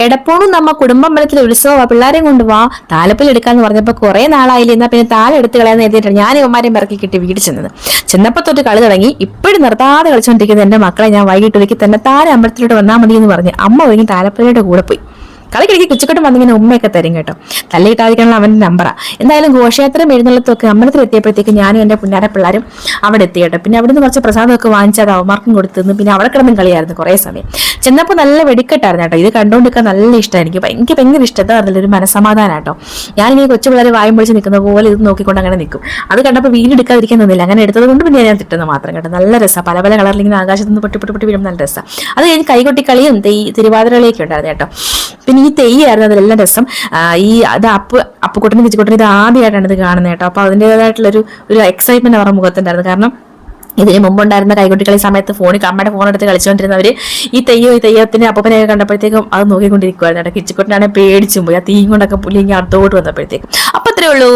എടപ്പോണും നമ്മ കുടുംബമ്പലത്തിലെ ഉത്സവ പിള്ളേരെയും കൊണ്ടുപോവാ താലപ്പൊലി എടുക്കാന്ന് പറഞ്ഞപ്പോ കുറെ നാളായില്ല, എന്നാ പിന്നെ താലം എടുത്ത് കളയാന്ന് എഴുതിയിട്ടാണ് ഞാൻ ഇവന്മാരെയും പിറക്കി കിട്ടി വീട്ടിൽ ചെന്നത്. ചെന്നപ്പോ തൊട്ട് കളി തുടങ്ങി. ഇപ്പോഴും നിർത്താതെ കളിച്ചുകൊണ്ടിരിക്കുന്ന എന്റെ മക്കളെ ഞാൻ വൈകിട്ട് ഒരിക്കൽ തന്നെ താരം അമ്പലത്തിലോട്ട് വന്നാൽ മതി എന്ന് പറഞ്ഞ് അമ്മ ഒരുങ്ങി താലപ്പൊലിയുടെ കൂടെ പോയി. കളിക്കിടയ്ക്ക് കുച്ചിക്കോട്ടും വന്നിങ്ങനെ ഉമ്മയൊക്കെ തരും കേട്ടോ. തല്ലിയിട്ടാതിരിക്കാനുള്ള അവന്റെ നമ്പറാ. എന്തായാലും ഘോഷയാത്രയും എഴുന്നള്ളത്തൊക്കെ അമ്പലത്തിൽ എത്തിയപ്പോഴത്തേക്ക് ഞാനും എന്റെ പുന്നാര പിള്ളേരും അവിടെ എത്തി കേട്ടോ. പിന്നെ അവിടുന്ന് കുറച്ച് പ്രസാദമൊക്കെ വാങ്ങിച്ചത് അവന്മാർക്കും കൊടുത്തു. പിന്നെ അവിടെ കിടന്നും കളിയായിരുന്നു കുറേ സമയം. ചെന്നപ്പോൾ നല്ല വെടിക്കെട്ടായിരുന്നു കേട്ടോ. ഇത് കണ്ടുകൊണ്ടിരിക്കാൻ നല്ല ഇഷ്ടമാണ് എനിക്ക്. എനിക്ക് ഭയങ്കര ഇഷ്ടം. ഒരു മനസ്സമാധാനം കേട്ടോ. ഞാനിങ്ങനെ കൊച്ചു പിള്ളേർ വായും പൊളിച്ച് നിൽക്കുന്ന പോലെ ഇത് നോക്കിക്കൊണ്ട് അങ്ങനെ നിൽക്കും. അത് കണ്ടപ്പോൾ വീട് എടുക്കാതിരിക്കാൻ നിന്നില്ല. അങ്ങനെ എടുത്തത് കൊണ്ട് പിന്നെ ഞാൻ തിട്ടുന്നത് മാത്രം കേട്ടോ. നല്ല രസമാണ്. പല പല കളറിൽ ഇങ്ങനെ ആകാശത്ത് നിന്ന് പൊട്ടി പൊട്ടി പൊട്ടി വീഴും. നല്ല രസമാണ്. അത് കഴിഞ്ഞ് കൈകൊട്ടി കളിയും തിരുവാതിര കളിയൊക്കെ ഉണ്ടായിരുന്നു കേട്ടോ. പിന്നെ ഈ തെയ്യായിരുന്നു അതിലെല്ലാം രസം. അത് അപ്പുക്കുട്ടനും കിച്ചിക്കുട്ടനും ഇത് ആദ്യമായിട്ടാണ് ഇത് കാണുന്നത് കേട്ടോ. അപ്പോൾ അതിൻ്റെതായിട്ടുള്ളൊരു എക്സൈറ്റ്മെന്റ് അവരുടെ മുഖത്തുണ്ടായിരുന്നു. കാരണം ഇതിന് മുമ്പുണ്ടായിരുന്ന കൈകൊട്ടിക്കളി സമയത്ത് അമ്മയുടെ ഫോൺ എടുത്ത് കളിച്ചുകൊണ്ടിരുന്നവര് ഈ തെയ്യത്തിന്റെ അപ്പനെയൊക്കെ കണ്ടപ്പോഴത്തേക്കും അത് നോക്കിക്കൊണ്ടിരിക്കുവായിരുന്നു കേട്ടോ. കിച്ചിക്കുട്ടനാണെങ്കിൽ പേടിച്ചും പോയി. ആ തീയും കൊണ്ടൊക്കെ പുള്ളി ഇങ്ങനെ അടുത്തോട്ട് വന്നപ്പോഴത്തേക്കും. അപ്പൊ അത്രേ ഉള്ളൂ.